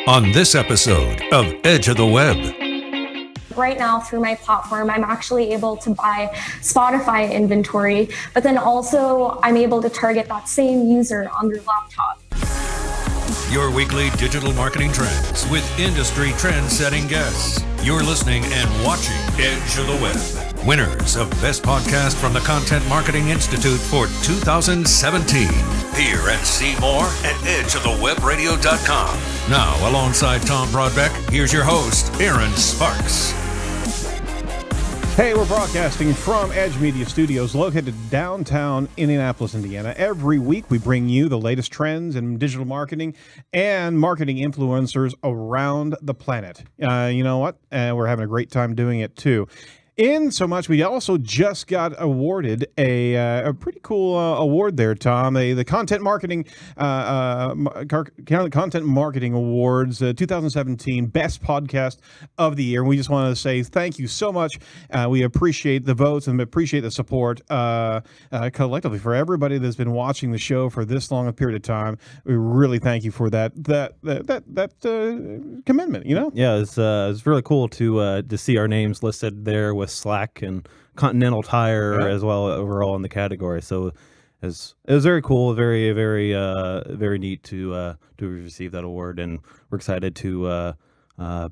on this episode of Edge of the Web. Right now, through my platform, I'm actually able to buy Spotify inventory, but then also I'm able to target that same user on their laptop. Your weekly digital marketing trends with industry trend-setting guests. You're listening and watching Edge of the Web. Winners of Best Podcast from the Content Marketing Institute for 2017. Hear and see more at edgeofthewebradio.com. Now, alongside Tom Broadbeck, here's your host, Aaron Sparks. Hey, we're broadcasting from Edge Media Studios located downtown Indianapolis, Indiana. Every week we bring you the latest trends in digital marketing and marketing influencers around the planet. You know what? We're having a great time doing it too. In so much, we also just got awarded a pretty cool award there, Tom. The Content Marketing Content Marketing Awards 2017 Best Podcast of the Year. And we just want to say thank you so much. We appreciate the votes and appreciate the support collectively for everybody that's been watching the show for this long a period of time. We really thank you for that commitment. You know? Yeah, it's really cool to see our names listed there with Slack and Continental Tire as well overall in the category. So it was very cool, very neat to receive that award, and we're excited to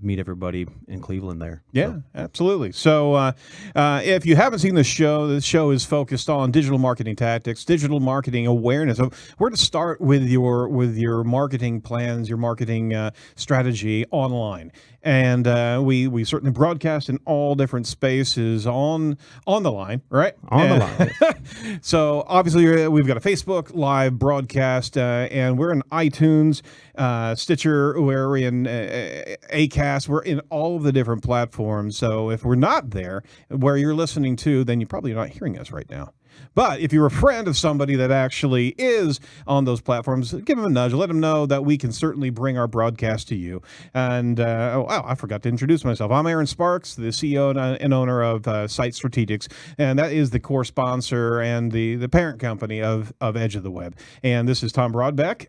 meet everybody in Cleveland there. Yeah, so. Absolutely. So if you haven't seen the show is focused on digital marketing tactics, digital marketing awareness. So where to start with your marketing plans, your marketing strategy online. And we certainly broadcast in all different spaces on the line, right? On the line. So obviously we've got a Facebook live broadcast, and we're in iTunes, Stitcher, we're in Acast, we're in all of the different platforms. So if we're not there where you're listening to, then you're probably not hearing us right now. But if you're a friend of somebody that actually is on those platforms, give them a nudge. Let them know that we can certainly bring our broadcast to you. And, I forgot to introduce myself. I'm Aaron Sparks, the CEO and owner of Site Strategics, and that is the core sponsor and the parent company of Edge of the Web. And this is Tom Broadbeck,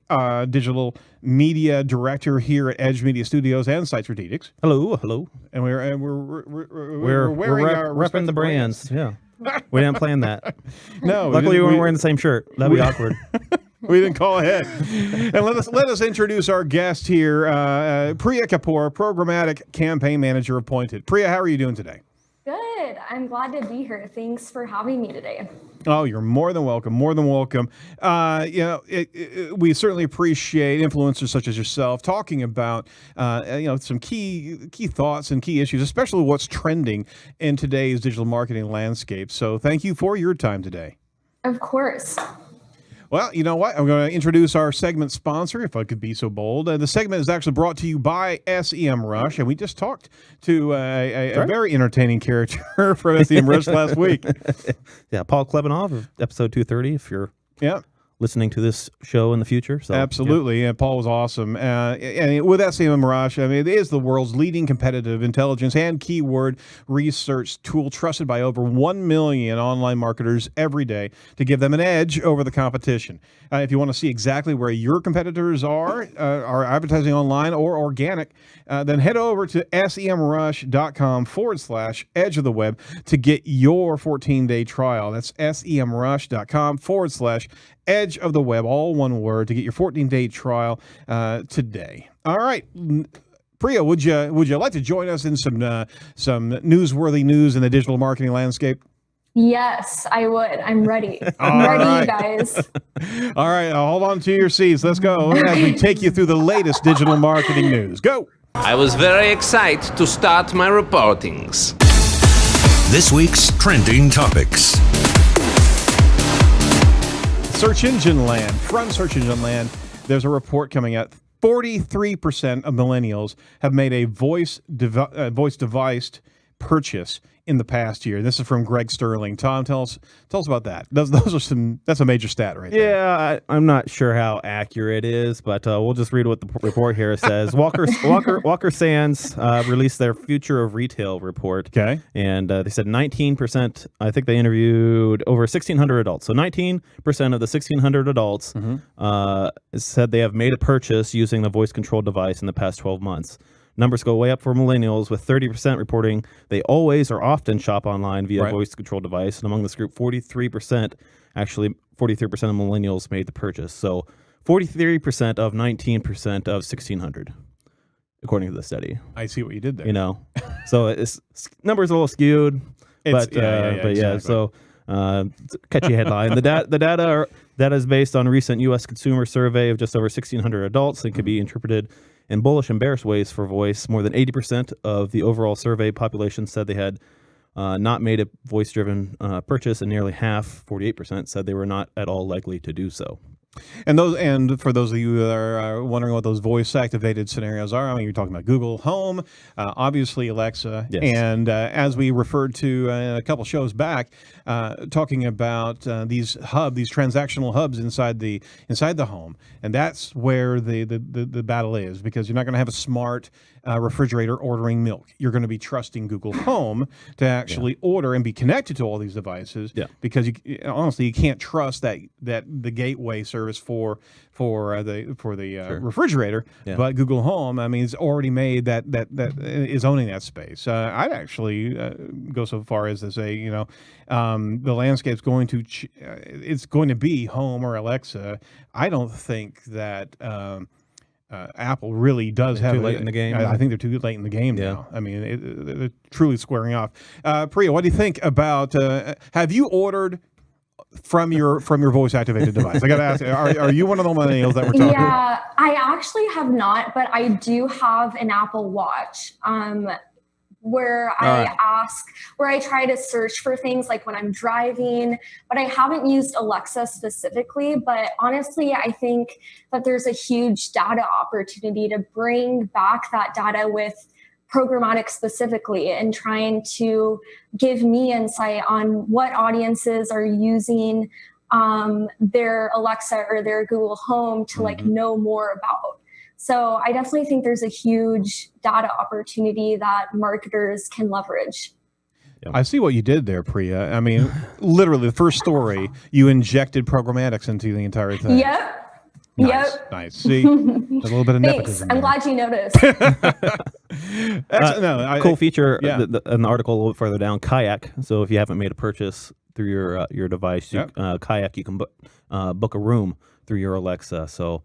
digital media director here at Edge Media Studios and Site Strategics. Hello. And we're wearing our repping the brands. Yeah. We didn't plan that. No. Luckily, we weren't wearing the same shirt. That'd be awkward. We didn't call ahead. And let us introduce our guest here, Priya Kapoor, Programmatic Campaign Manager of Point It. Priya, how are you doing today? Good. I'm glad to be here. Thanks for having me today. Oh, you're more than welcome. More than welcome. We certainly appreciate influencers such as yourself talking about, some key thoughts and key issues, especially what's trending in today's digital marketing landscape. So thank you for your time today. Of course. Well, you know what? I'm going to introduce our segment sponsor, if I could be so bold. The segment is actually brought to you by SEMrush, and we just talked to a very entertaining character from SEMrush last week. Yeah, Paul Klebanov of episode 230, if you're listening to this show in the future. So, absolutely, and Paul was awesome. And with SEMrush, I mean, it is the world's leading competitive intelligence and keyword research tool, trusted by over 1 million online marketers every day to give them an edge over the competition. If you want to see exactly where your competitors are advertising online or organic, then head over to semrush.com/edge of the web to get your 14-day trial. That's semrush.com/edge of the web, all one word, to get your 14-day trial today. All right. Priya, would you like to join us in some newsworthy news in the digital marketing landscape? Yes, I would. I'm ready. I'm ready, you guys. All right. Hold on to your seats. Let's go as we take you through the latest digital marketing news. Go. I was very excited to start my reportings. This week's trending topics. Search engine land, from search engine land, there's a report coming out. 43% of millennials have made a voice-devised purchase in the past year. This is from Greg Sterling. Tom, tell us about that. Those are that's a major stat right there. Yeah, I'm not sure how accurate it is, but we'll just read what the report here says. Walker Sands released their Future of Retail report. Okay. And they said 19%, I think they interviewed over 1,600 adults. So 19% of the 1,600 adults said they have made a purchase using the voice control device in the past 12 months. Numbers go way up for millennials, with 30% reporting they always or often shop online via voice control device. And among this group, 43% of millennials made the purchase. So 43% of 19% of 1,600, according to the study. I see what you did there. So it's numbers a little skewed, but exactly. So catchy headline. The data is based on a recent U.S. consumer survey of just over 1,600 adults and can be interpreted in bullish and bearish ways for voice. More than 80% of the overall survey population said they had not made a voice-driven purchase, and nearly half, 48%, said they were not at all likely to do so. And for those of you that are wondering what those voice-activated scenarios are, I mean, you're talking about Google Home, obviously Alexa, and as we referred to a couple shows back, talking about these transactional hubs inside the home, and that's where the battle is, because you're not going to have a smart refrigerator ordering milk. You're going to be trusting Google Home to actually order and be connected to all these devices, because honestly you can't trust that the gateway service for the refrigerator, but Google Home, I mean, it's already made that is owning that space. I'd actually go so far as to say, the landscape's going to it's going to be Home or Alexa. I don't think that Apple really does have too late in the game. I think they're too late in the game now. I mean, they're truly squaring off. Priya, what do you think about? Have you ordered from your voice activated device? I got to ask, are you one of the millennials that we're talking? Yeah, I actually have not, but I do have an Apple Watch. Where I try to search for things like when I'm driving, but I haven't used Alexa specifically. But honestly, I think that there's a huge data opportunity to bring back that data with programmatic specifically, and trying to give me insight on what audiences are using their Alexa or their Google Home to know more about. So I definitely think there's a huge data opportunity that marketers can leverage. I see what you did there, Priya. I mean, literally the first story, you injected programmatics into the entire thing. Yep. Nice. See, a little bit of nepotism. I'm glad you noticed. Cool feature. An article a little bit further down. Kayak. So if you haven't made a purchase through your device, Kayak, you can book a room through your Alexa. So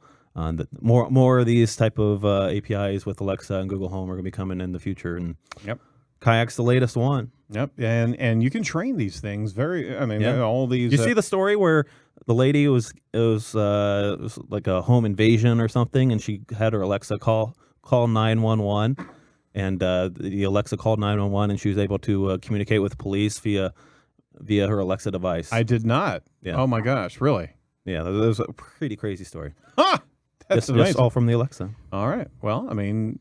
more of these type of APIs with Alexa and Google Home are going to be coming in the future, and Kayak's the latest one. And you can train these things. All these. You see the story where the lady was like a home invasion or something, and she had her Alexa call 911, and the Alexa called 911, and she was able to communicate with police via her Alexa device. I did not. Yeah. Oh my gosh, really? Yeah, that was a pretty crazy story. Huh! That's just all from the Alexa. All right. Well, I mean,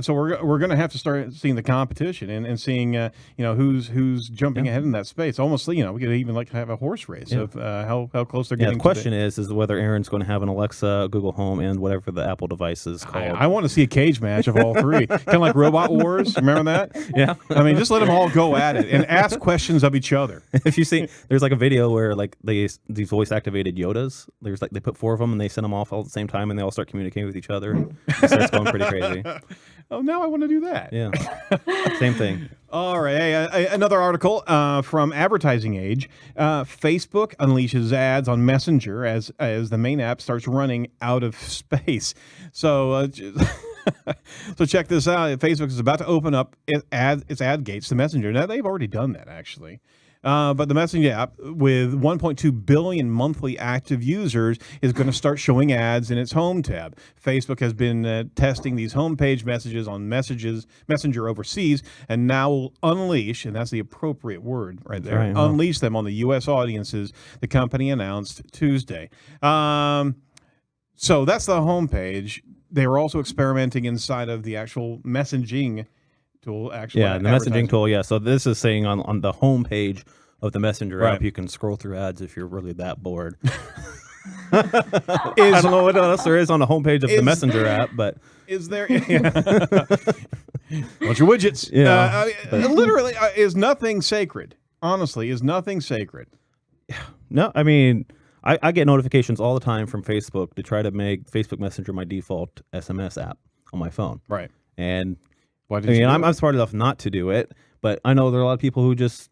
so we're going to have to start seeing the competition and seeing who's jumping ahead in that space. Almost, we could even like have a horse race of how close they're getting. The question is whether Aaron's going to have an Alexa, Google Home, and whatever the Apple device is called. I want to see a cage match of all three, kind of like Robot Wars. Remember that? Yeah. I mean, just let them all go at it and ask questions of each other. If you see, there's like a video where like these voice activated Yodas. There's like they put 4 of them and they send them off all at the same time, and they all start communicating with each other. So it's going pretty crazy. Oh, now I want to do that. Yeah. Same thing. All right. Another article from Advertising Age. Facebook unleashes ads on Messenger as the main app starts running out of space. So so check this out. Facebook is about to open up its ad gates to Messenger. Now, they've already done that, actually. But the messaging app with 1.2 billion monthly active users is going to start showing ads in its home tab. Facebook has been testing these homepage messages on Messenger overseas, and now will unleash, and that's the appropriate word right there, unleash them on the U.S. audiences, the company announced Tuesday. So that's the homepage. They were also experimenting inside of the actual messaging tool, actually. Yeah, the messaging tool. Yeah, so this is saying on the home page of the Messenger app, you can scroll through ads if you're really that bored. I don't know what else there is on the homepage of the Messenger app, but is there? What's your widgets? Yeah, literally, is nothing sacred. Honestly, is nothing sacred. No, I mean, I get notifications all the time from Facebook to try to make Facebook Messenger my default SMS app on my phone. Right. And why did I'm smart enough not to do it, but I know there are a lot of people who just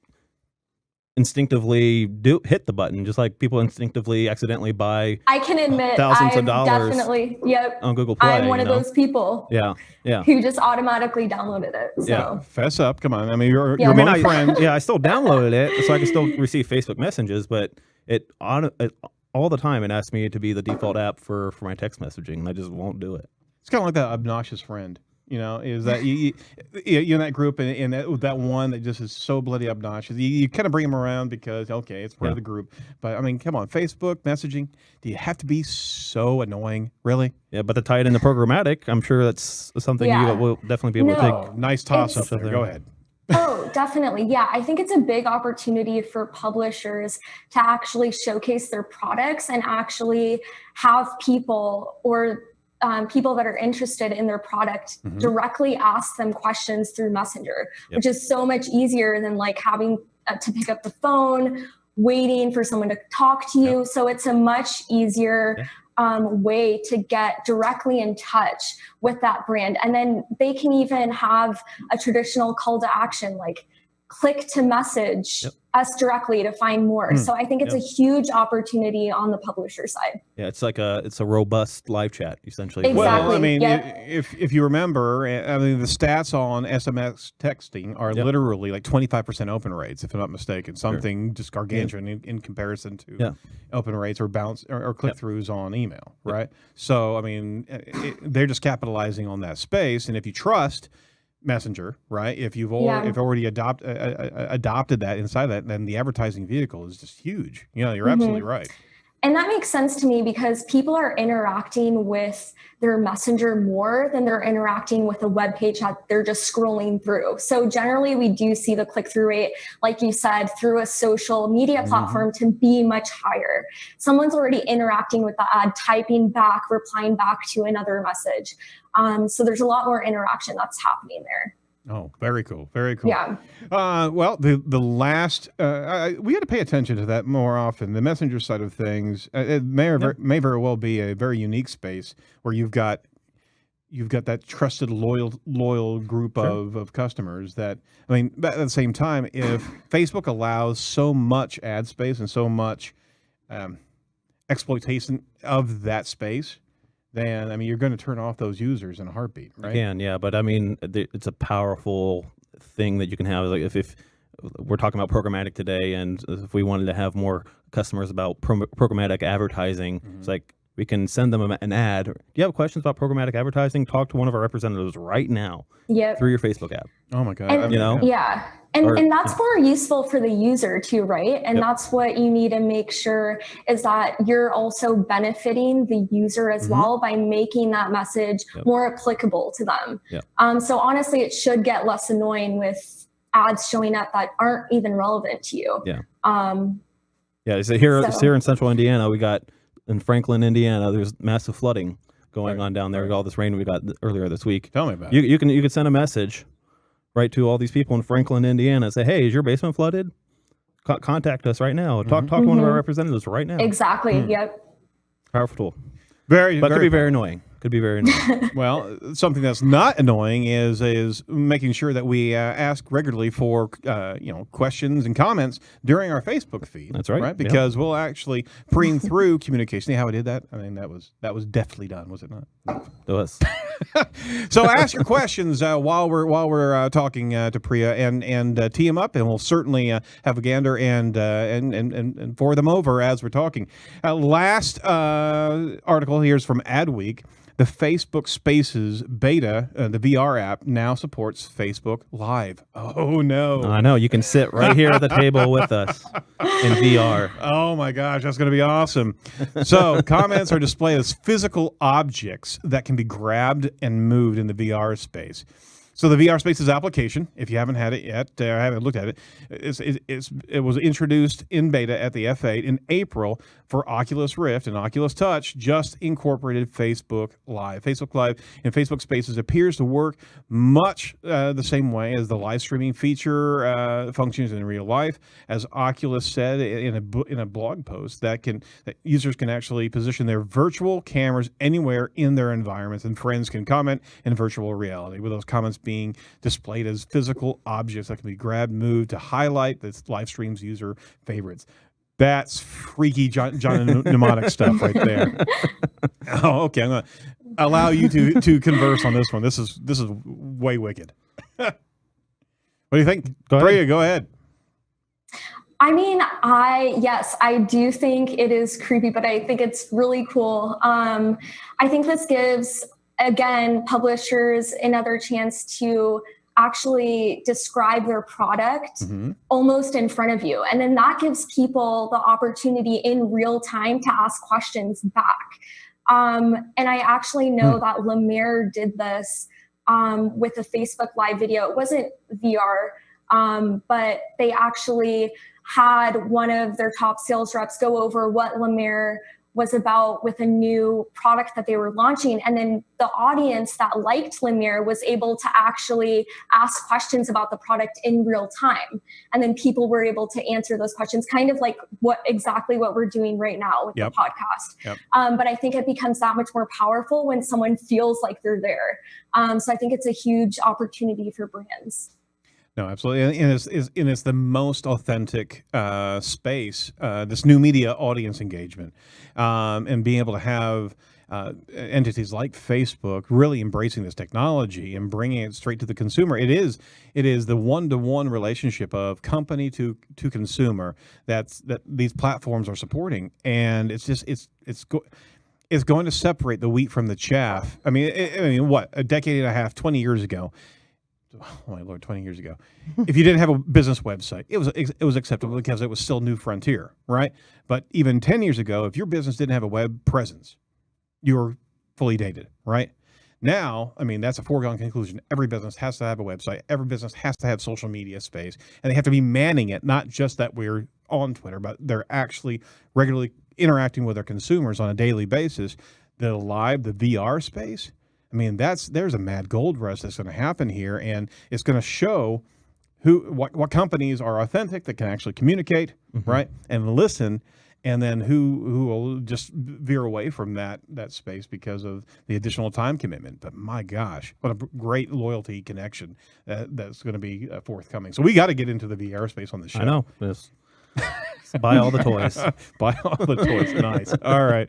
instinctively hit the button, just like people instinctively accidentally buy. I can admit, thousands of dollars definitely, on Google Play. I'm one of those people. Yeah, who just automatically downloaded it. So. Yeah, fess up. Come on. I mean, you're my friend. Yeah, I still downloaded it, so I can still receive Facebook messages, but it all the time it asks me to be the default app for my text messaging, and I just won't do it. It's kind of like that obnoxious friend. Is that you're in that group and that one that just is so bloody obnoxious. You kind of bring them around because, okay, it's part of the group. But, I mean, come on, Facebook messaging, do you have to be so annoying? Really? Yeah, but to tie it into programmatic, I'm sure that's something you will definitely be able to take. Nice toss-up there. Go ahead. Oh, definitely. Yeah, I think it's a big opportunity for publishers to actually showcase their products and actually have people or people that are interested in their product directly ask them questions through Messenger, which is so much easier than like having to pick up the phone, waiting for someone to talk to you. So it's a much easier way to get directly in touch with that brand. And then they can even have a traditional call to action, like click to message us directly to find more. So I think it's a huge opportunity on the publisher side. Yeah, it's like a robust live chat essentially. Exactly. Well, I mean, if you remember, I mean, the stats on SMS texting are literally like 25% open rates, if I'm not mistaken. Something just gargantuan in comparison to open rates or bounce or click throughs on email, right? So I mean, they're just capitalizing on that space, and if you trust Messenger, right? If you've already adopted that inside that, then the advertising vehicle is just huge. You're absolutely right. And that makes sense to me because people are interacting with their Messenger more than they're interacting with a web page that they're just scrolling through. So generally we do see the click-through rate, like you said, through a social media platform to be much higher. Someone's already interacting with the ad, typing back, replying back to another message. So there's a lot more interaction that's happening there. Oh, very cool. Very cool. Yeah. Well, the last, we got to pay attention to that more often. The Messenger side of things, it may very well be a very unique space where you've got that trusted, loyal group of customers that, I mean, at the same time, if Facebook allows so much ad space and so much exploitation of that space, then, I mean, you're going to turn off those users in a heartbeat, right? You can, yeah, but I mean, it's a powerful thing that you can have. Like if we're talking about programmatic today, and if we wanted to have more customers about programmatic advertising, it's like we can send them an ad. Do you have questions about programmatic advertising? Talk to one of our representatives right now through your Facebook app. Oh my God. And, and that's more useful for the user too, right? And that's what you need to make sure is that you're also benefiting the user as well by making that message more applicable to them. So honestly, it should get less annoying with ads showing up that aren't even relevant to you. So here in central Indiana, we got in Franklin, Indiana, there's massive flooding going on down there with all this rain we got earlier this week. Tell me about it. You can send a message right to all these people in Franklin, Indiana, and say, hey, is your basement flooded? Contact us right now. Talk to one of our representatives right now. Exactly. Yep. Powerful tool. Could be very annoying. Could be very annoying. Well, something that's not annoying is making sure that we ask regularly for questions and comments during our Facebook feed. That's right. Right, because we'll actually preen through communication. See how we did that? I mean, that was deftly done, was it not? It was. So ask your questions while we're talking to Priya and tee them up, and we'll certainly have a gander and forward them over as we're talking. Last article here is from Adweek. The Facebook Spaces beta, the VR app, now supports Facebook Live. Oh, no. I know. You can sit right here at the table with us in VR. Oh, my gosh. That's going to be awesome. So comments are displayed as physical objects that can be grabbed and moved in the VR space. So the VR Spaces application, if you haven't had it yet, or haven't looked at it, it was introduced in beta at the F8 in April for Oculus Rift, and Oculus Touch just incorporated Facebook Live. Facebook Live and Facebook Spaces appears to work much the same way as the live streaming feature functions in real life. As Oculus said in a blog post, that users can actually position their virtual cameras anywhere in their environments, and friends can comment in virtual reality, with those comments being displayed as physical objects that can be grabbed, moved to highlight the live stream's user favorites. That's freaky John mnemonic stuff right there. Oh, okay. I'm going to allow you to converse on this one. This is way wicked. What do you think? Priya, go ahead. I mean, I do think it is creepy, but I think it's really cool. I think this gives, again, publishers another chance to actually describe their product almost in front of you. And then that gives people the opportunity in real time to ask questions back. And I actually know that Lemire did this with a Facebook Live video. It wasn't VR, but they actually had one of their top sales reps go over what Lemire was about with a new product that they were launching. And then the audience that liked Lemire was able to actually ask questions about the product in real time. And then people were able to answer those questions, kind of like exactly what we're doing right now with the podcast. But I think it becomes that much more powerful when someone feels like they're there. So I think it's a huge opportunity for brands. No, absolutely, and it's the most authentic space. This new media audience engagement, and being able to have entities like Facebook really embracing this technology and bringing it straight to the consumer. It is the one-to-one relationship of company to consumer that these platforms are supporting, and it's going to separate the wheat from the chaff. I mean, what, a decade and a half, 20 years ago. Oh my Lord, 20 years ago. If you didn't have a business website, it was acceptable because it was still new frontier, right? But even 10 years ago, if your business didn't have a web presence, you were fully dated, right? Now, I mean, that's a foregone conclusion. Every business has to have a website. Every business has to have social media space, and they have to be manning it, not just that we're on Twitter, but they're actually regularly interacting with their consumers on a daily basis. The VR space, I mean, there's a mad gold rush that's going to happen here, and it's going to show what companies are authentic, that can actually communicate, right, and listen, and then who will just veer away from that space because of the additional time commitment. But my gosh, what a great loyalty connection that's going to be forthcoming. So we got to get into the VR space on the show. I know. Yes. Buy all the toys. Buy all the toys. Nice. All right.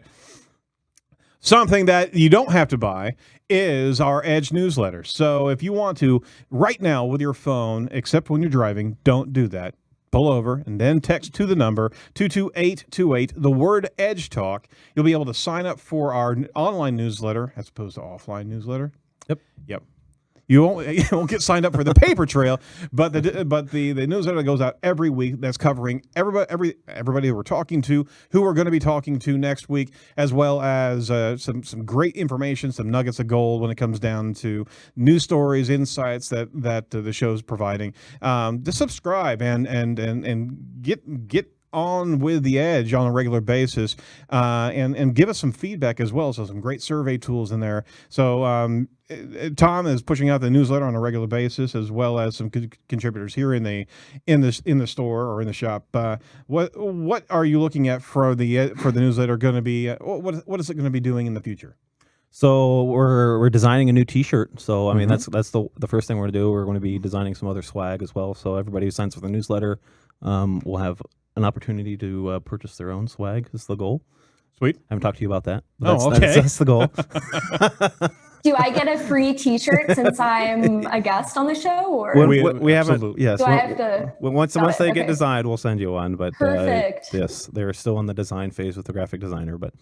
Something that you don't have to buy is our Edge newsletter. So if you want to, right now with your phone, except when you're driving, don't do that. Pull over and then text to the number 22828, the word Edge Talk. You'll be able to sign up for our online newsletter as opposed to offline newsletter. Yep. You won't get signed up for the paper trail, but the newsletter goes out every week. That's covering everybody that we're talking to, who we're going to be talking to next week, as well as some great information, some nuggets of gold when it comes down to news stories, insights that the show's providing. Just subscribe and get on with the Edge on a regular basis, and give us some feedback as well. So some great survey tools in there. So Tom is pushing out the newsletter on a regular basis, as well as some contributors here in the store or in the shop. What are you looking at for the newsletter? Going to be what is it going to be doing in the future? So we're designing a new T-shirt. So I mean that's the first thing we're going to do. We're going to be designing some other swag as well. So everybody who signs for the newsletter will have an opportunity to purchase their own swag. Is the goal. Sweet. I haven't talked to you about that. Okay. That's the goal. Do I get a free T-shirt since I'm a guest on the show, or we haven't? Yes. Do I have to? Once they get designed, we'll send you one. But perfect. Yes, they're still in the design phase with the graphic designer, but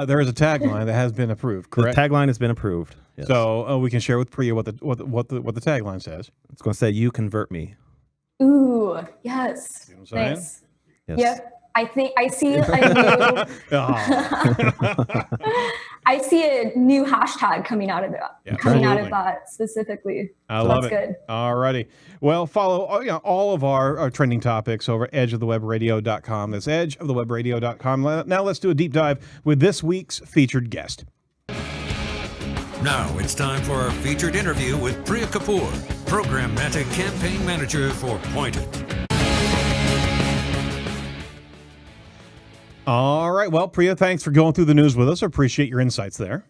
there is a tagline that has been approved. Correct. The tagline has been approved. Yes. So we can share with Priya what the tagline says. It's going to say, "You convert me." Ooh, yes. See what I'm saying? Nice. Yes. Yep. I think I see a new I see a new hashtag coming out of that. That specifically. I love it. Good. All righty. Well, follow all of our trending topics over at edgeofthewebradio.com. That's edgeofthewebradio.com. Now let's do a deep dive with this week's featured guest. Now it's time for our featured interview with Priya Kapoor, Programmatic Campaign Manager for Point It. All right. Well, Priya, thanks for going through the news with us. I appreciate your insights there.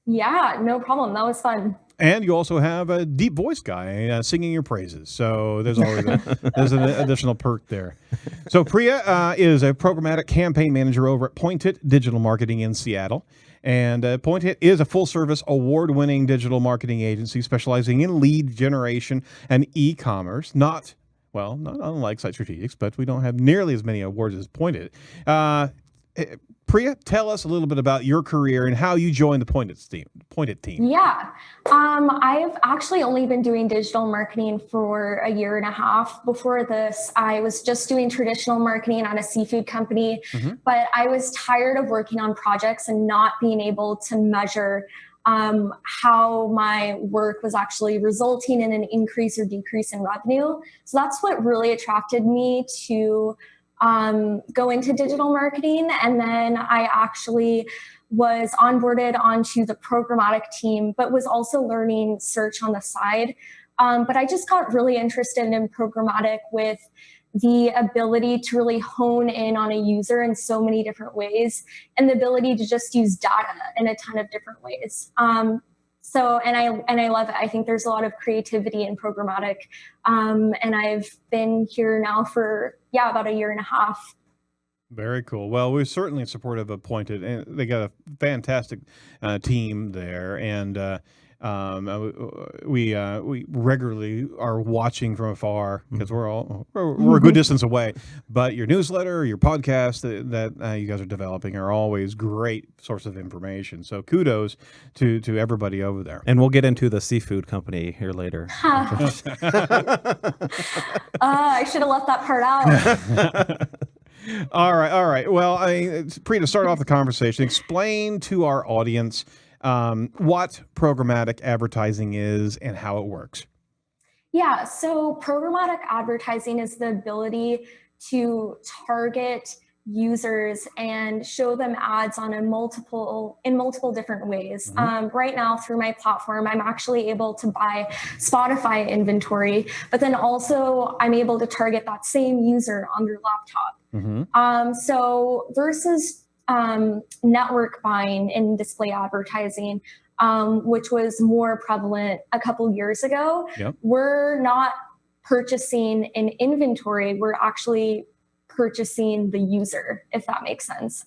Yeah, no problem. That was fun. And you also have a deep voice guy singing your praises. So there's always there's an additional perk there. So Priya is a programmatic campaign manager over at Point It Digital Marketing in Seattle. And Point It is a full-service, award-winning digital marketing agency specializing in lead generation and e-commerce. Not unlike Site Strategics, but we don't have nearly as many awards as Point It. Priya, tell us a little bit about your career and how you joined the Point It team. Yeah. I've actually only been doing digital marketing for a year and a half. Before this, I was just doing traditional marketing at a seafood company, but I was tired of working on projects and not being able to measure how my work was actually resulting in an increase or decrease in revenue. So that's what really attracted me to go into digital marketing. And then I actually was onboarded onto the programmatic team, but was also learning search on the side. But I just got really interested in programmatic with the ability to really hone in on a user in so many different ways, and the ability to just use data in a ton of different ways. And I love it. I think there's a lot of creativity in programmatic. And I've been here now for, about a year and a half. Very cool. Well, we're certainly supportive of Point It, and they got a fantastic team there. And we regularly are watching from afar because we're a good distance away. But your newsletter, your podcast that you guys are developing are always great source of information. So kudos to everybody over there. And we'll get into the seafood company here later. I should have left that part out. All right. Well, Priya, to start off the conversation, explain to our audience what programmatic advertising is and how it works. Yeah, so programmatic advertising is the ability to target users and show them ads in multiple different ways. Right now, through my platform, I'm actually able to buy Spotify inventory, but then also I'm able to target that same user on their laptop. So versus network buying in display advertising, which was more prevalent a couple years ago. We're not purchasing an inventory, we're actually purchasing the user, if that makes sense.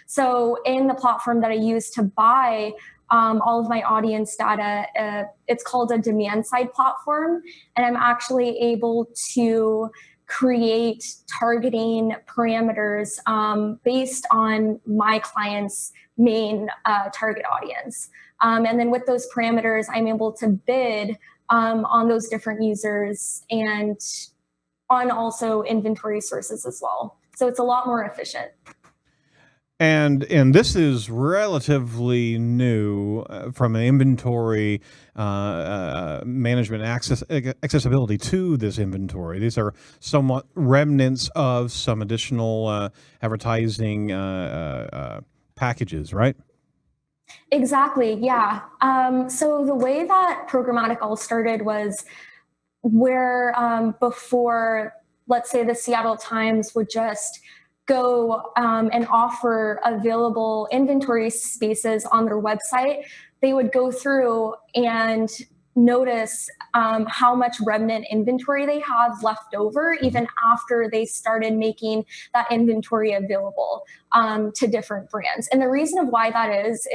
So in the platform that I use to buy all of my audience data, it's called a demand side platform, and I'm actually able to create targeting parameters based on my client's main target audience. And then with those parameters, I'm able to bid on those different users and on also inventory sources as well. So it's a lot more efficient. And this is relatively new from an inventory management accessibility to this inventory. These are somewhat remnants of some additional advertising packages, right? Exactly, yeah. So the way that programmatic all started was where before, let's say the Seattle Times would just go and offer available inventory spaces on their website, they would go through and notice how much remnant inventory they have left over, even after they started making that inventory available to different brands. And the reason of why that is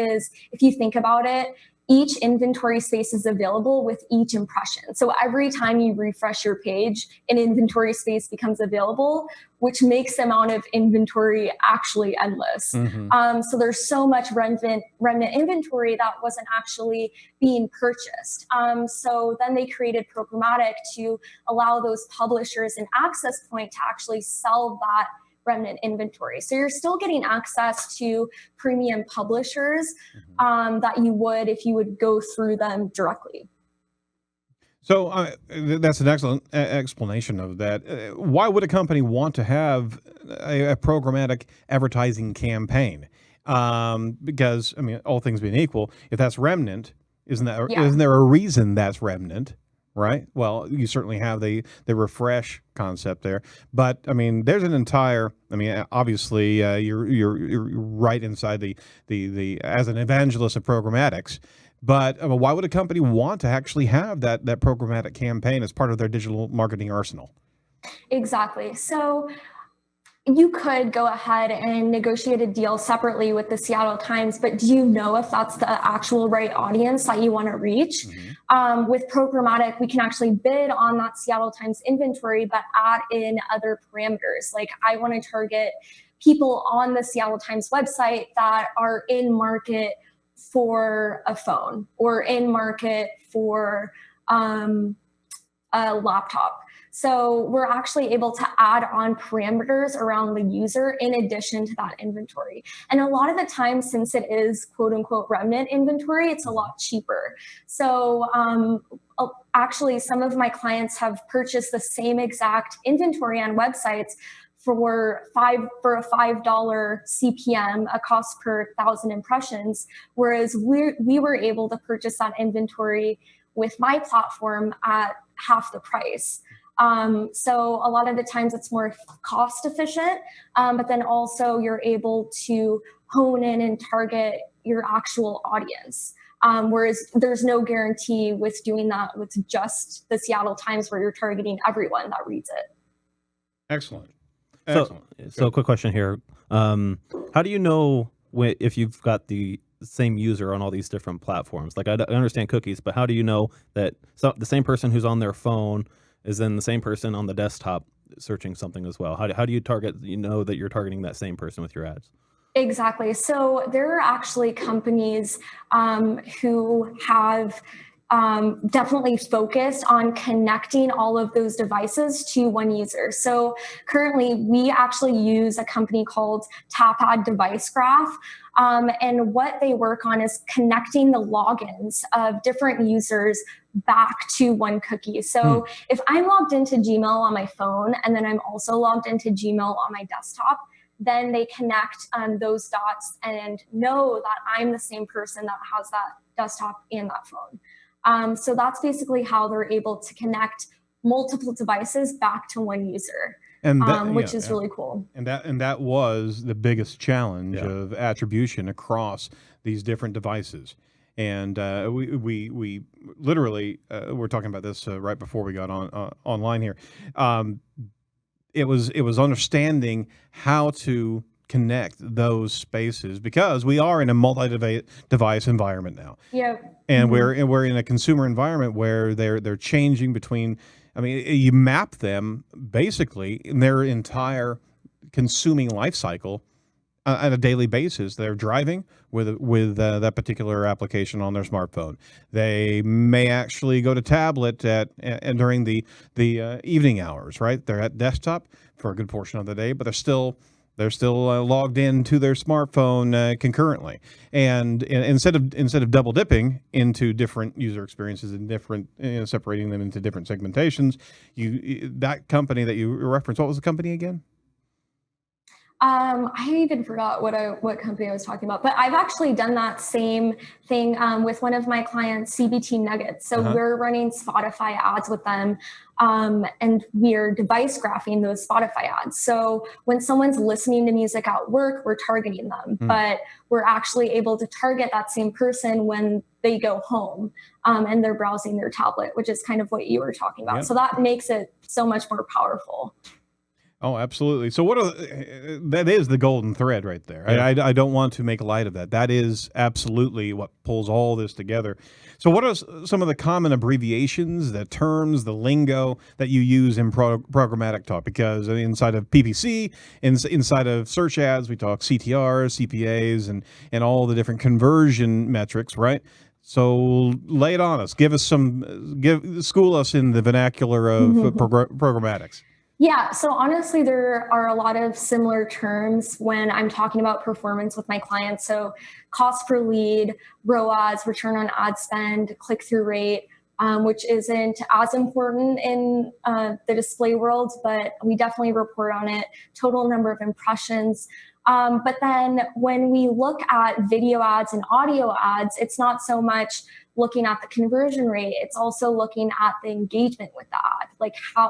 if you think about it, each inventory space is available with each impression. So every time you refresh your page, an inventory space becomes available, which makes the amount of inventory actually endless. So there's so much remnant inventory that wasn't actually being purchased. So then they created programmatic to allow those publishers an access point to actually sell that remnant inventory. So you're still getting access to premium publishers that you would if you would go through them directly. So that's an excellent explanation of that. Why would a company want to have a programmatic advertising campaign? Because, I mean, all things being equal, if that's remnant, isn't there a reason that's remnant, right? Well, you certainly have the refresh concept there, but I mean, there's an entire. I mean, obviously, you're right inside the as an evangelist of programmatics. But why would a company want to actually have that programmatic campaign as part of their digital marketing arsenal? Exactly. So you could go ahead and negotiate a deal separately with the Seattle Times, but do you know if that's the actual right audience that you want to reach? With programmatic, we can actually bid on that Seattle Times inventory, but add in other parameters. Like, I want to target people on the Seattle Times website that are in market for a phone or in market for a laptop. So we're actually able to add on parameters around the user in addition to that inventory. And a lot of the time, since it is quote unquote remnant inventory, it's a lot cheaper. So actually, some of my clients have purchased the same exact inventory on websites for a $5 CPM, a cost per 1,000 impressions, whereas we were able to purchase that inventory with my platform at half the price. So a lot of the times it's more cost efficient, but then also you're able to hone in and target your actual audience. Whereas there's no guarantee with doing that with just the Seattle Times, where you're targeting everyone that reads it. Excellent. So quick question here. How do you know if you've got the same user on all these different platforms? Like, I understand cookies, but how do you know that the same person who's on their phone is then the same person on the desktop searching something as well? How do you target, that you're targeting that same person with your ads? Exactly. So there are actually companies who have definitely focused on connecting all of those devices to one user. So currently we actually use a company called TapAd Device Graph. And what they work on is connecting the logins of different users back to one cookie. So if I'm logged into Gmail on my phone and then I'm also logged into Gmail on my desktop, then they connect those dots and know that I'm the same person that has that desktop and that phone. So that's basically how they're able to connect multiple devices back to one user, which is really cool. And that was the biggest challenge of attribution across these different devices. And we literally we're talking about this right before we got on online here. It was understanding how to connect those spaces, because we are in a multi-device environment now. And we're in a consumer environment where they're changing between. I mean, you map them basically in their entire consuming life cycle on a daily basis. They're driving with that particular application on their smartphone. They may actually go to tablet during the evening hours, right? They're at desktop for a good portion of the day, but they're still logged into their smartphone concurrently. And instead of double dipping into different user experiences and different separating them into different segmentations, that company that you referenced, what was the company again? I even forgot what company I was talking about, but I've actually done that same thing with one of my clients, CBT Nuggets. So we're running Spotify ads with them, and we're device graphing those Spotify ads. So when someone's listening to music at work, we're targeting them, but we're actually able to target that same person when they go home and they're browsing their tablet, which is kind of what you were talking about. So that makes it so much more powerful. Oh, absolutely. So that is the golden thread right there. I don't want to make light of that. That is absolutely what pulls all this together. So what are some of the common abbreviations, the terms, the lingo that you use in programmatic talk? Because inside of PPC, inside of search ads, we talk CTRs, CPAs, and all the different conversion metrics, right? So lay it on us. School us in the vernacular of programmatics. Yeah, so honestly, there are a lot of similar terms when I'm talking about performance with my clients. So cost per lead, ROAS, return on ad spend, click-through rate, which isn't as important in the display world, but we definitely report on it, total number of impressions. But then when we look at video ads and audio ads, it's not so much looking at the conversion rate, it's also looking at the engagement with the ad.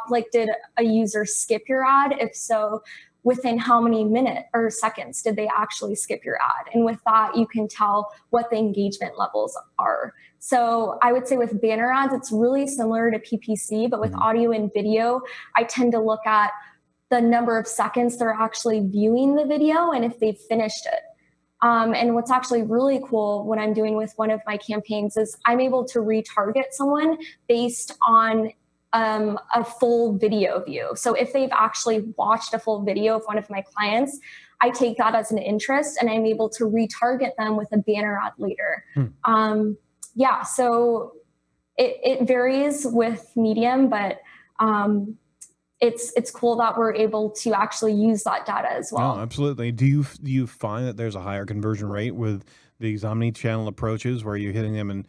Like did a user skip your ad? If so, within how many minutes or seconds did they actually skip your ad? And with that, you can tell what the engagement levels are. So I would say with banner ads, it's really similar to PPC, but with audio and video, I tend to look at the number of seconds they're actually viewing the video and if they've finished it. And what's actually really cool what I'm doing with one of my campaigns is I'm able to retarget someone based on a full video view. So if they've actually watched a full video of one of my clients, I take that as an interest and I'm able to retarget them with a banner ad later. Yeah, so it varies with medium, but it's cool that we're able to actually use that data as well. Oh, absolutely. Do you find that there's a higher conversion rate with these omni-channel approaches where you're hitting them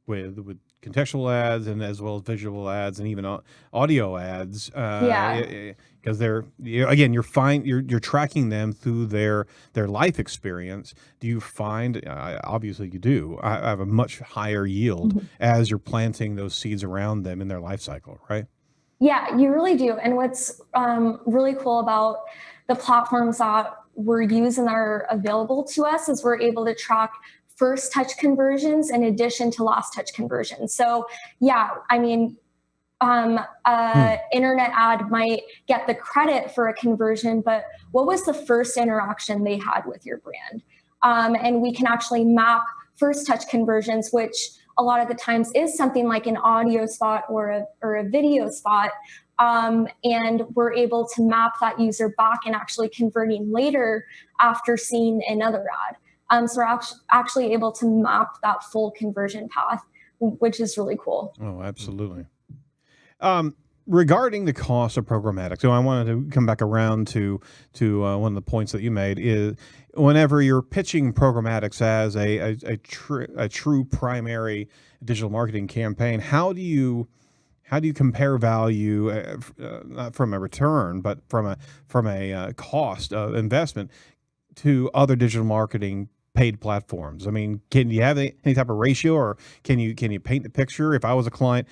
with contextual ads and as well as visual ads and even audio ads? Yeah. Because you're tracking them through their life experience. Do you find, obviously you do, I have a much higher yield as you're planting those seeds around them in their life cycle, right? Yeah, you really do. And what's really cool about the platforms that we're using that are available to us is we're able to track first touch conversions in addition to last touch conversions. So yeah, I mean, internet ad might get the credit for a conversion, but what was the first interaction they had with your brand? And we can actually map first touch conversions, which a lot of the times is something like an audio spot or a video spot. And we're able to map that user back and actually converting later after seeing another ad. So we're actually able to map that full conversion path, which is really cool. Oh, absolutely. Regarding the cost of programmatic, so I wanted to come back around to one of the points that you made is whenever you're pitching programmatics as a true primary digital marketing campaign, how do you compare value not from a return but from a cost of investment to other digital marketing paid platforms? I mean, can you have any type of ratio, or can you paint the picture? If I was a client,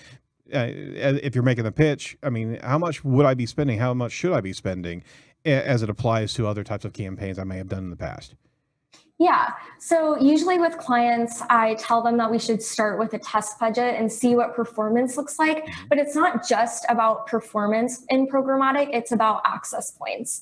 if you're making the pitch, I mean, how much would I be spending? How much should I be spending as it applies to other types of campaigns I may have done in the past? Yeah. So usually with clients, I tell them that we should start with a test budget and see what performance looks like. But it's not just about performance in programmatic, it's about access points.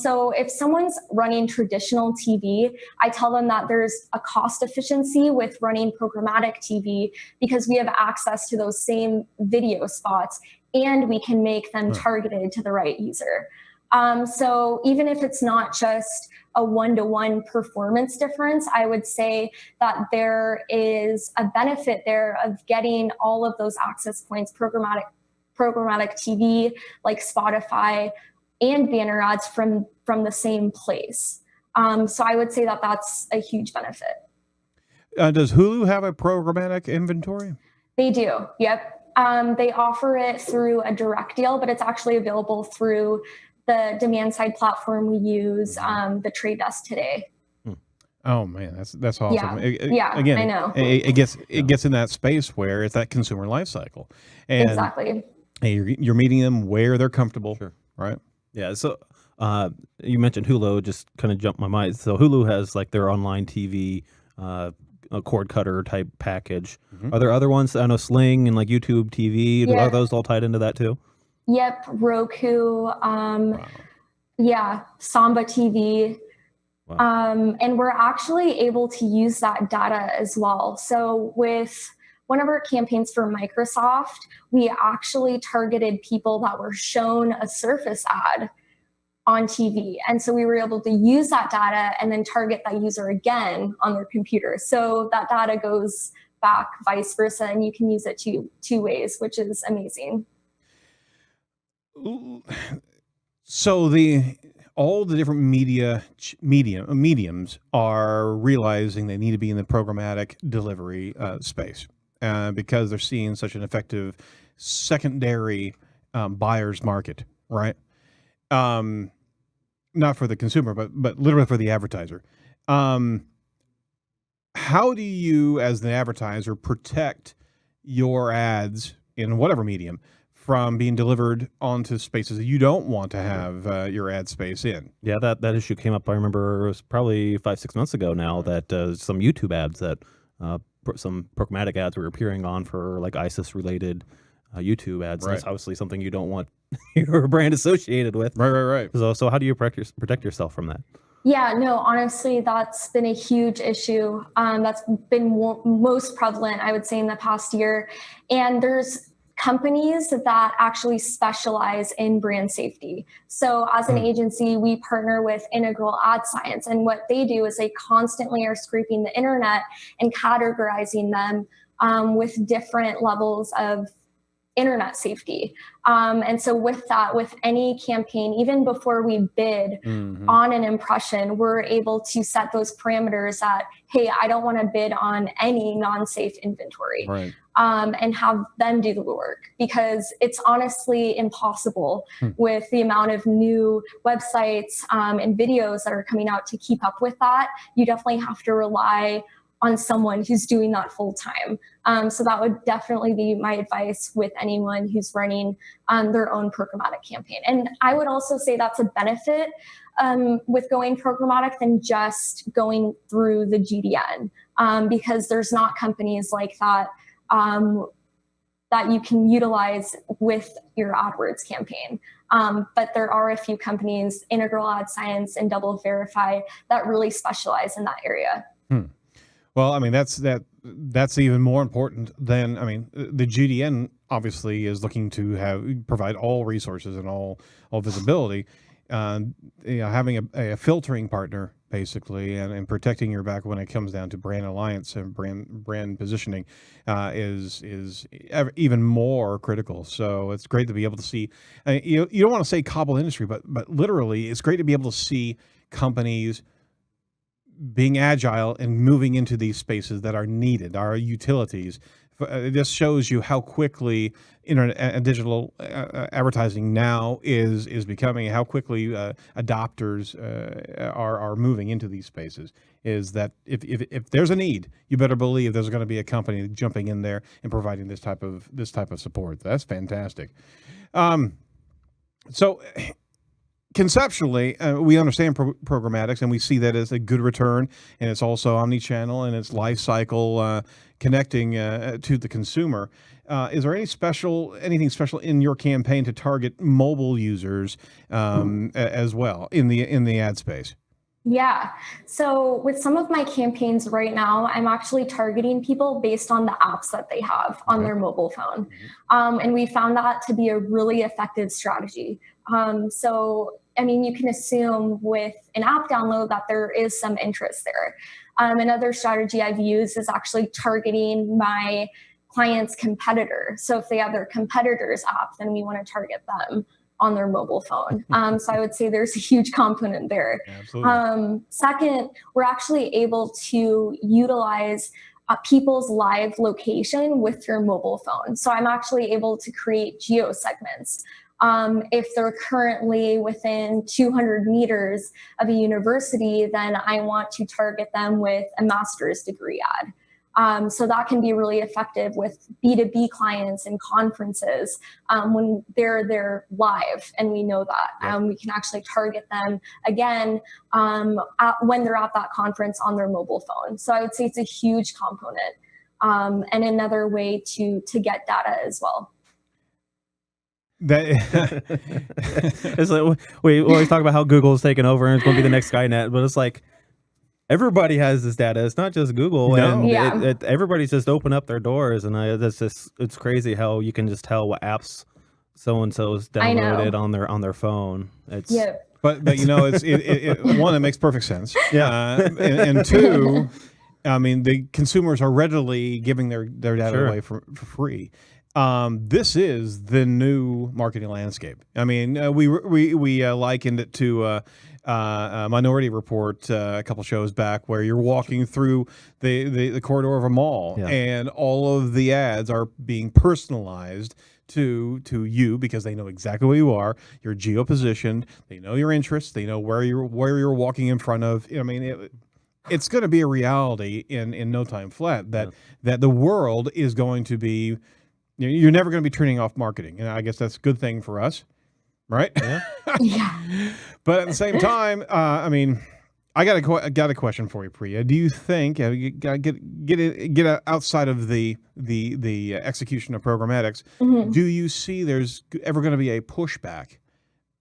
So if someone's running traditional TV, I tell them that there's a cost efficiency with running programmatic TV because we have access to those same video spots and we can make them targeted to the right user. So even if it's not just a one-to-one performance difference, I would say that there is a benefit there of getting all of those access points, programmatic TV, like Spotify, and banner ads from the same place. So I would say that that's a huge benefit. Does Hulu have a programmatic inventory? They do. Yep. They offer it through a direct deal, but it's actually available through the demand side platform we use, the Trade Desk today. Oh man, that's awesome. Yeah, again, I know. It gets in that space where it's that consumer life cycle, and Exactly. you're meeting them where they're comfortable, right? Yeah. So you mentioned Hulu, just kind of jumped my mind. So Hulu has like their online TV, a cord cutter type package. Are there other ones? I know Sling and like YouTube TV. Yeah. Are those all tied into that too? Yep, Roku, yeah, Samba TV. Wow. And we're actually able to use that data as well. So with one of our campaigns for Microsoft, we actually targeted people that were shown a Surface ad on TV. And so we were able to use that data and then target that user again on their computer. So that data goes back vice versa, and you can use it two ways, which is amazing. So all the different mediums are realizing they need to be in the programmatic delivery space because they're seeing such an effective secondary buyer's market, right? Not for the consumer, but literally for the advertiser. How do you, as the advertiser, protect your ads in whatever medium from being delivered onto spaces that you don't want to have your ad space in? Yeah, that issue came up. I remember it was probably 5-6 months ago now that some YouTube ads that some programmatic ads were appearing on for like ISIS related YouTube ads. Right. That's obviously something you don't want your brand associated with. Right. So how do you protect yourself from that? Yeah, no, honestly, that's been a huge issue. That's been most prevalent, I would say, in the past year. And there's companies that actually specialize in brand safety. So as an agency, we partner with Integral Ad Science. And what they do is they constantly are scraping the internet and categorizing them with different levels of internet safety. And so with that, with any campaign, even before we bid on an impression, we're able to set those parameters that, hey, I don't want to bid on any non-safe inventory. Right. And have them do the work, because it's honestly impossible with the amount of new websites and videos that are coming out to keep up with that. You definitely have to rely on someone who's doing that full time. So that would definitely be my advice with anyone who's running their own programmatic campaign. And I would also say that's a benefit with going programmatic than just going through the GDN, because there's not companies like that that you can utilize with your AdWords campaign. But there are a few companies, Integral Ad Science and Double Verify, that really specialize in that area. Well, I mean, that's even more important than, I mean, the GDN obviously is looking to provide all resources and all visibility. Having a filtering partner basically and protecting your back when it comes down to brand alliance and brand positioning is even more critical. So it's great to be able to see. You don't want to say cobble industry, but literally, it's great to be able to see companies being agile and moving into these spaces that are needed, our utilities. It just shows you how quickly internet and digital advertising now is becoming, how quickly adopters are moving into these spaces. Is that if there's a need, you better believe there's going to be a company jumping in there and providing this type of support. That's fantastic. So conceptually, we understand programmatics, and we see that as a good return, and it's also omni-channel, and it's life cycle connecting to the consumer. Is there anything special in your campaign to target mobile users as well in the ad space? Yeah. So with some of my campaigns right now, I'm actually targeting people based on the apps that they have on their mobile phone. And we found that to be a really effective strategy. So, I mean, you can assume with an app download that there is some interest there. Another strategy I've used is actually targeting my client's competitor. So if they have their competitor's app, then we want to target them on their mobile phone. So I would say there's a huge component there. Absolutely. Second, we're actually able to utilize people's live location with your mobile phone. So I'm actually able to create geo segments. If they're currently within 200 meters of a university, then I want to target them with a master's degree ad. So that can be really effective with B2B clients and conferences when they're there live, and we know that. We can actually target them again when they're at that conference on their mobile phone. So I would say it's a huge component and another way to get data as well. It's like we always talk about how Google's taking over and it's going to be the next Skynet, but it's like everybody has this data. It's not just Google, and everybody's just open up their doors, and it's crazy how you can just tell what apps so and so's downloaded on their phone. It's but you know, it's one, it makes perfect sense. And two, I mean, the consumers are readily giving their data away for free. This is the new marketing landscape. I mean, we likened it to a Minority Report a couple shows back, where you're walking through the corridor of a mall, and all of the ads are being personalized to you, because they know exactly where you are. You're geo-positioned. They know your interests. They know where you're walking in front of. I mean, it's going to be a reality in no time flat that the world is going to be. You're never going to be turning off marketing, and I guess that's a good thing for us, right? Yeah. Yeah. But at the same time, I mean, I got a question for you, Priya. Do you think you gotta get outside of the execution of programmatics? Mm-hmm. Do you see there's ever going to be a pushback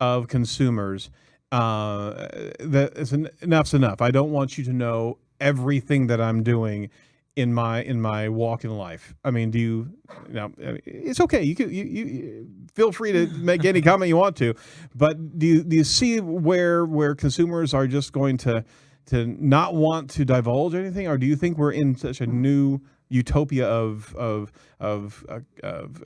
of consumers that enough's enough? I don't want you to know everything that I'm doing in my walk in life. I mean, do you know, it's okay. You feel free to make any comment you want to, but do you see where consumers are just going to not want to divulge anything, or do you think we're in such a new utopia of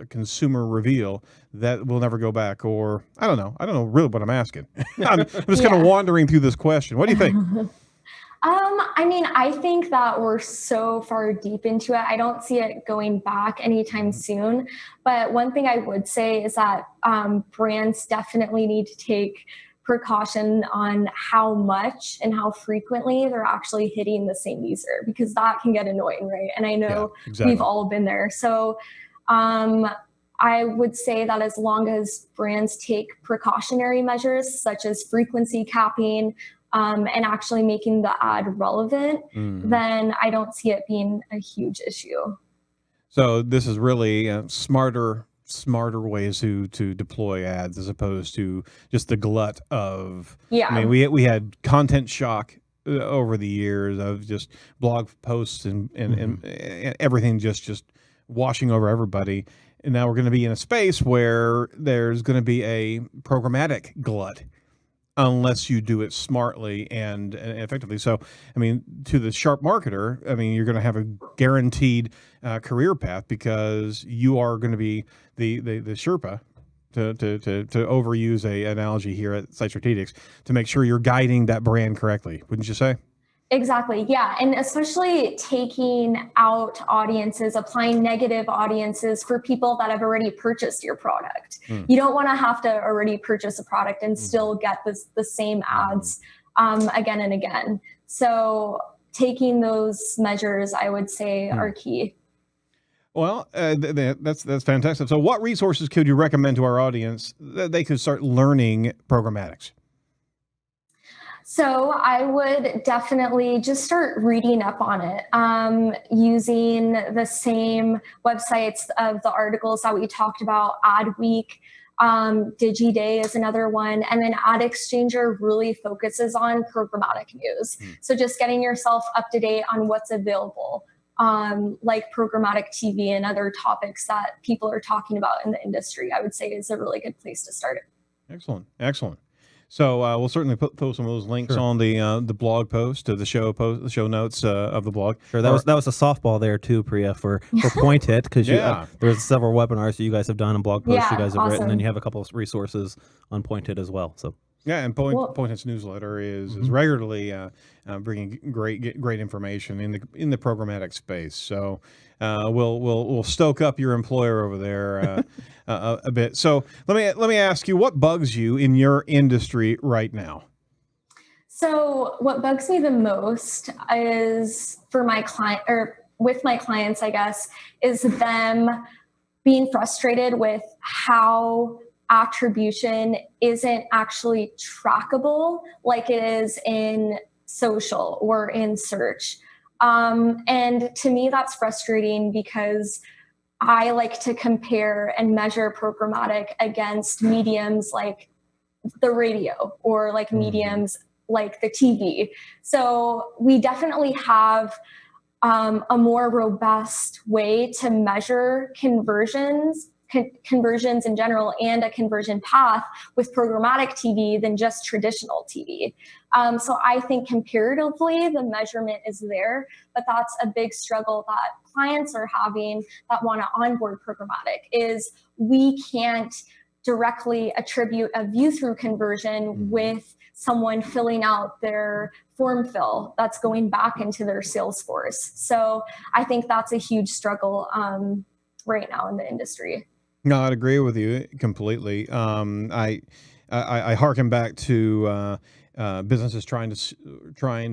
consumer reveal that will never go back? Or I don't know really what I'm asking. I'm just kind of wandering through this question. What do you think? I mean, I think that we're so far deep into it. I don't see it going back anytime soon. But one thing I would say is that brands definitely need to take precaution on how much and how frequently they're actually hitting the same user, because that can get annoying, right? And I know we've all been there. So I would say that as long as brands take precautionary measures such as frequency capping, and actually making the ad relevant, then I don't see it being a huge issue. So this is really smarter ways to deploy ads, as opposed to just the glut of. Yeah. I mean, we had content shock over the years of just blog posts and everything just washing over everybody. And now we're going to be in a space where there's going to be a programmatic glut, unless you do it smartly and effectively. So, I mean, to the sharp marketer, I mean, you're going to have a guaranteed career path, because you are going to be the Sherpa, to overuse a analogy here at Site Strategics, to make sure you're guiding that brand correctly. Wouldn't you say? Exactly. Yeah. And especially taking out audiences, applying negative audiences for people that have already purchased your product. You don't want to have to already purchase a product and still get the same ads again and again. So taking those measures, I would say, are key. Well, that's fantastic. So what resources could you recommend to our audience that they could start learning programmatics? So I would definitely just start reading up on it, using the same websites of the articles that we talked about. Adweek, DigiDay is another one. And then Ad Exchanger really focuses on programmatic news. So just getting yourself up to date on what's available, like programmatic TV and other topics that people are talking about in the industry, I would say is a really good place to start it. Excellent. So we'll certainly throw some of those links on the blog post, the show notes of the blog. Sure, that was a softball there too, Priya, for Point It, because there's several webinars that you guys have done and blog posts you guys have written, and you have a couple of resources on Point It as well. So and Point It's newsletter is regularly bringing great information in the programmatic space. So we'll stoke up your employer over there a bit. So let me ask you, what bugs you in your industry right now? So what bugs me the most is for my client, or with my clients, I guess, is them being frustrated with how attribution isn't actually trackable like it is in social or in search. And to me, that's frustrating, because I like to compare and measure programmatic against mediums like the radio, or like mediums like the TV. So we definitely have a more robust way to measure conversions conversions in general and a conversion path with programmatic TV than just traditional TV. So I think comparatively, the measurement is there, but that's a big struggle that clients are having that want to onboard programmatic is we can't directly attribute a view-through conversion with someone filling out their form fill that's going back into their Salesforce. So I think that's a huge struggle right now in the industry. No, I'd agree with you completely. I harken back to businesses trying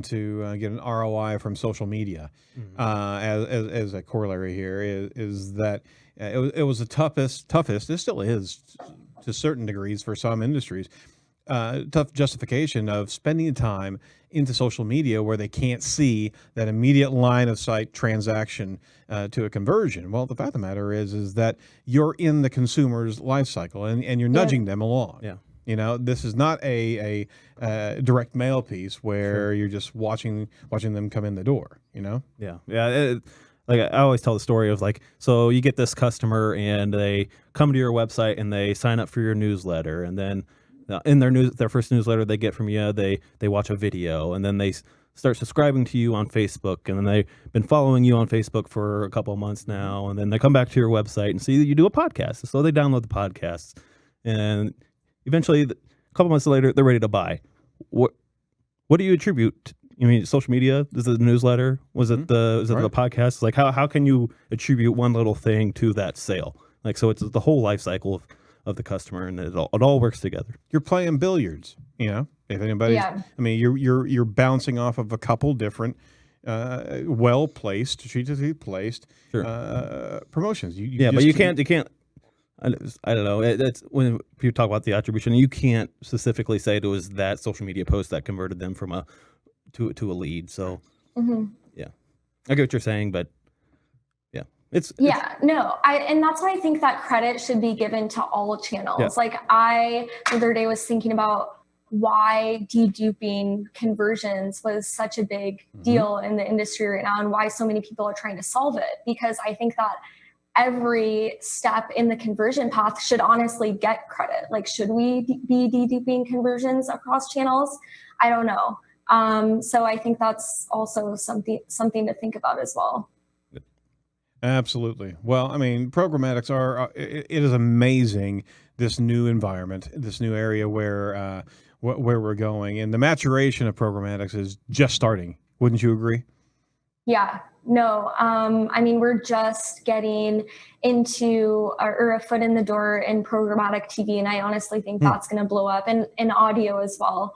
to get an ROI from social media. As a corollary here is that it was the toughest. It still is to certain degrees for some industries. Tough justification of spending time into social media where they can't see that immediate line of sight transaction to a conversion. Well, the fact of the matter is that you're in the consumer's life cycle and you're nudging them along. Yeah. You know, this is not a direct mail piece where you're just watching them come in the door, you know? Yeah. Yeah. Like I always tell the story of like, so you get this customer and they come to your website and they sign up for your newsletter, and then in their first newsletter they get from you, they watch a video, and then they start subscribing to you on Facebook, and then they've been following you on Facebook for a couple of months now, and then they come back to your website and see that you do a podcast, so they download the podcasts, and eventually a couple months later they're ready to buy. What do you attribute? You mean social media? Is it the newsletter? Was it the podcast? Like how can you attribute one little thing to that sale? Like, so it's the whole life cycle of the customer, and it all works together. You're playing billiards, you know. If anybody's, I mean, you're bouncing off of a couple different, well placed, strategically placed promotions. But you can't. I don't know. It's when people talk about the attribution, you can't specifically say it was that social media post that converted them from to a lead. So yeah, I get what you're saying, but yeah, and that's why I think that credit should be given to all channels. Yeah. Like I the other day was thinking about why deduping conversions was such a big deal in the industry right now, and why so many people are trying to solve it. Because I think that every step in the conversion path should honestly get credit. Like, should we be deduping conversions across channels? I don't know. So I think that's also something to think about as well. Absolutely. Well, I mean, programmatics it is amazing, this new environment, this new area where we're going, and the maturation of programmatics is just starting. Wouldn't you agree? Yeah. No, I mean, we're just getting into or a foot in the door in programmatic TV, and I honestly think that's going to blow up, and in audio as well.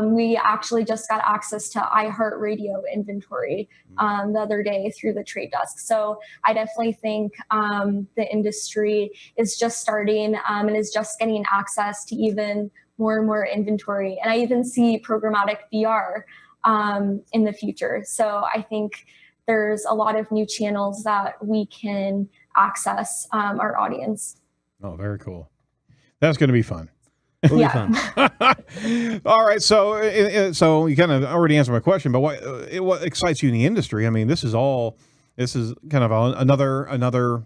We actually just got access to iHeartRadio inventory the other day through the trade desk. So I definitely think the industry is just starting and is just getting access to even more and more inventory. And I even see programmatic VR in the future. So I think there's a lot of new channels that we can access our audience. Oh, very cool. That's going to be fun. It'll be fun. All right. So you kind of already answered my question, but what excites you in the industry? I mean, this is kind of another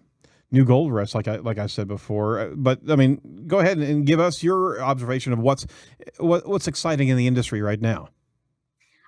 new gold rush, like I said before. But I mean, go ahead and give us your observation of what's exciting in the industry right now.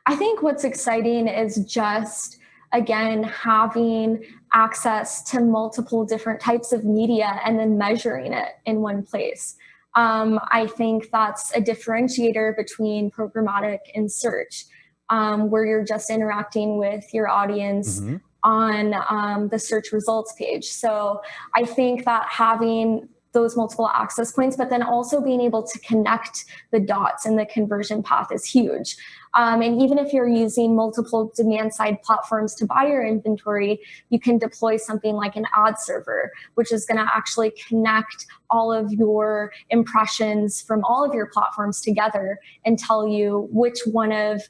I think what's exciting is just, again, having access to multiple different types of media and then measuring it in one place. I think that's a differentiator between programmatic and search, where you're just interacting with your audience on the search results page. So I think that having those multiple access points, but then also being able to connect the dots in the conversion path is huge. And even if you're using multiple demand side platforms to buy your inventory, you can deploy something like an ad server, which is going to actually connect all of your impressions from all of your platforms together and tell you which one of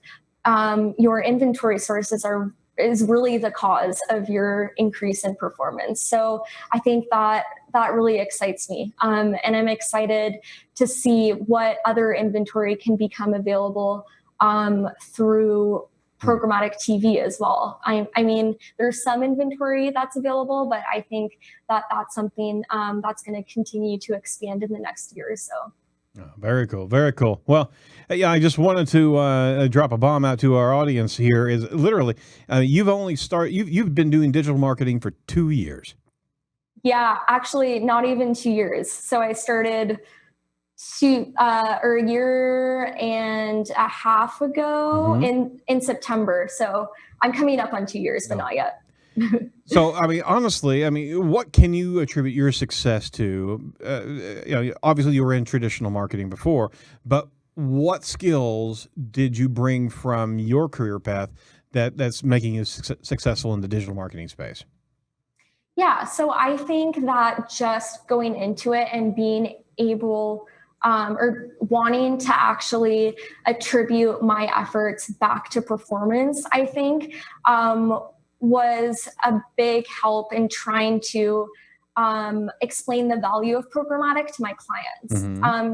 your inventory sources is really the cause of your increase in performance. So I think that really excites me. And I'm excited to see what other inventory can become available through programmatic TV as well. I mean, there's some inventory that's available, but I think that that's something that's going to continue to expand in the next year or so. Oh, very cool. Very cool. Well, yeah, I just wanted to drop a bomb out to our audience here. Is literally, you've been doing digital marketing for 2 years. Yeah, actually, not even 2 years. So I started a year and a half ago in September. So I'm coming up on 2 years, but not yet. So, I mean, honestly, I mean, what can you attribute your success to? Obviously you were in traditional marketing before, but what skills did you bring from your career path that's making you successful in the digital marketing space? Yeah, so I think that just going into it and being able or wanting to actually attribute my efforts back to performance, I think was a big help in trying to explain the value of programmatic to my clients.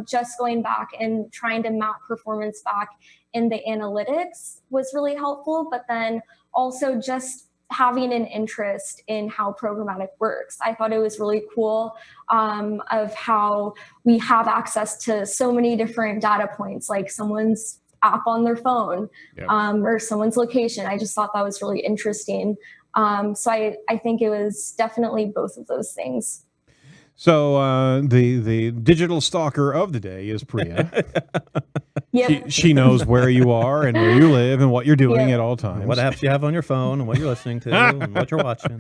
Just going back and trying to map performance back in the analytics was really helpful, but then also just having an interest in how programmatic works. I thought it was really cool of how we have access to so many different data points, like someone's app on their phone, or someone's location. I just thought that was really interesting. So I think it was definitely both of those things. So the digital stalker of the day is Priya. Yep. She knows where you are and where you live and what you're doing at all times. What apps you have on your phone and what you're listening to and what you're watching.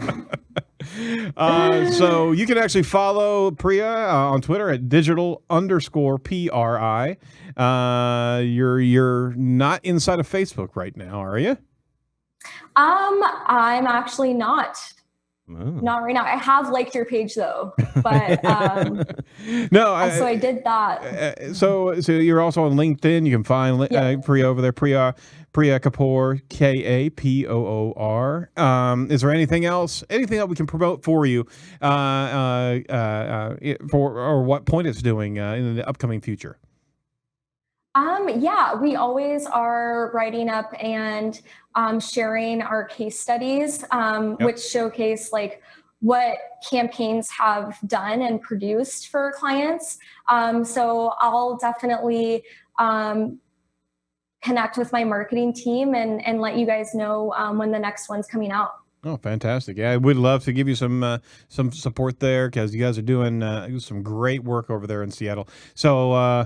So you can actually follow Priya on Twitter at digital_PRI. You're not inside of Facebook right now, are you? I'm actually not. Not right now. I have liked your page though, but no. So I did that. So you're also on LinkedIn. You can find Priya over there. Priya Kapoor, Kapoor. Is there anything else? Anything that we can promote for you, or what Point It's doing in the upcoming future? Yeah, we always are writing up and sharing our case studies, which showcase like what campaigns have done and produced for clients. So I'll definitely connect with my marketing team and let you guys know when the next one's coming out. Oh, fantastic. Yeah, we'd love to give you some support there because you guys are doing some great work over there in Seattle. So,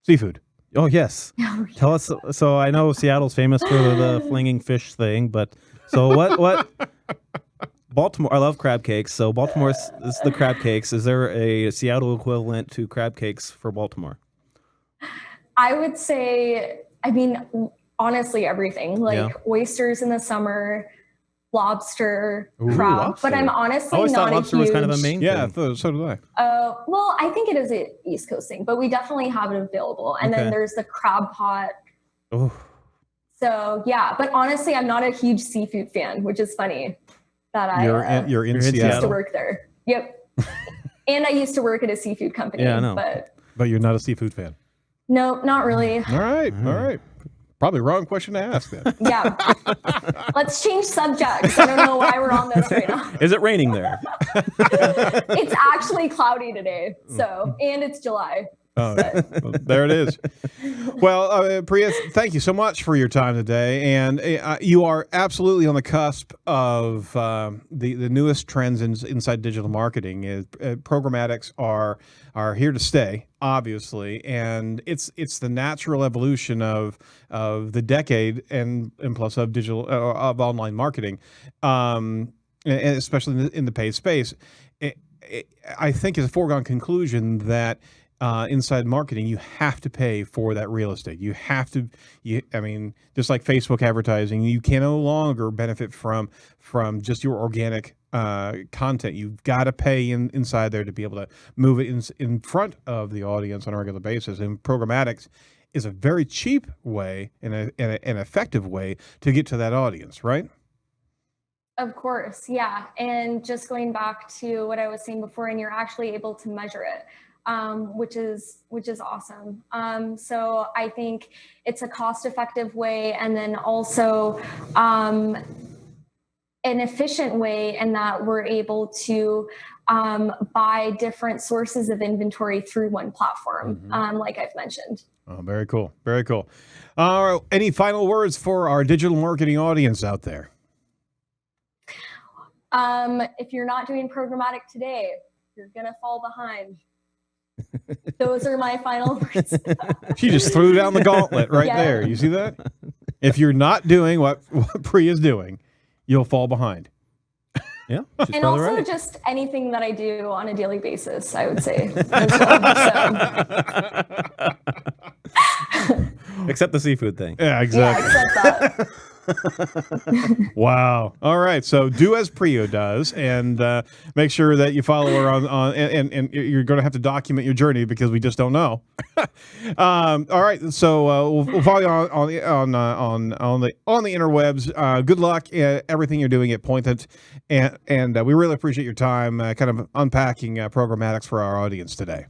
seafood. Oh, yes. Tell us. So I know Seattle's famous for the flinging fish thing, but so what Baltimore, I love crab cakes. So Baltimore is the crab cakes. Is there a Seattle equivalent to crab cakes for Baltimore? I would say, I mean, honestly, everything like oysters in the summer, lobster, crab. Lobster. But I'm honestly I always not thought lobster a huge... was kind of a main thing. Yeah, so did I. Well, I think it is an East Coast thing, but we definitely have it available. And then there's the crab pot. Oh. So yeah, but honestly, I'm not a huge seafood fan, which is funny that you're in used Seattle. to work there. Yep. And I used to work at a seafood company. Yeah, I know. But you're not a seafood fan. No, not really. All right. Probably wrong question to ask then. Yeah. Let's change subjects. I don't know why we're on this right now. Is it raining there? It's actually cloudy today. So, and it's July. Oh, well, there it is. Well, Priya, thank you so much for your time today. And you are absolutely on the cusp of the newest trends inside digital marketing. Programmatics are here to stay, obviously, and it's the natural evolution of the decade and plus of digital of online marketing, and especially in the paid space. I think it's a foregone conclusion that inside marketing, you have to pay for that real estate. You have to, I mean, just like Facebook advertising, you can no longer benefit from just your organic content. You've got to pay inside there to be able to move it in front of the audience on a regular basis. And programmatics is a very cheap way and an effective way to get to that audience, right? Of course, yeah. And just going back to what I was saying before, and you're actually able to measure it. which is awesome. So I think it's a cost-effective way, and then also an efficient way in that we're able to buy different sources of inventory through one platform, like I've mentioned. Oh, very cool. Very cool. Any final words for our digital marketing audience out there? If you're not doing programmatic today, you're going to fall behind. Those are my final words. She just threw down the gauntlet right there. You see that? If you're not doing what Priya's doing, you'll fall behind. Yeah. And also right. just anything that I do on a daily basis, I would say. As well, so. Except the seafood thing. Yeah, exactly. Yeah, except that. Wow. All right. So do as Priya does, and make sure that you follow her on and you're going to have to document your journey because we just don't know. All right. So we'll follow you on the interwebs. Good luck at everything you're doing at Point It, and we really appreciate your time kind of unpacking programmatics for our audience today.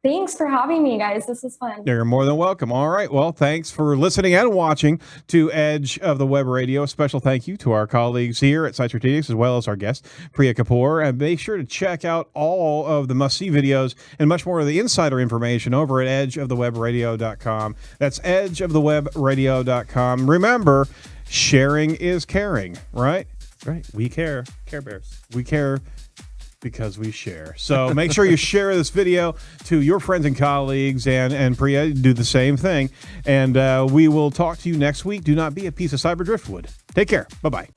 Thanks for having me, guys. This is fun. You're more than welcome. All right. Well, thanks for listening and watching to Edge of the Web Radio. A special thank you to our colleagues here at Site Strategics, as well as our guest, Priya Kapoor. And make sure to check out all of the must-see videos and much more of the insider information over at edgeofthewebradio.com. That's edgeofthewebradio.com. Remember, sharing is caring, right? That's right. We care. Care Bears. We care because we share. So make sure you share this video to your friends and colleagues, and Priya, do the same thing. And we will talk to you next week. Do not be a piece of cyber driftwood. Take care. Bye-bye.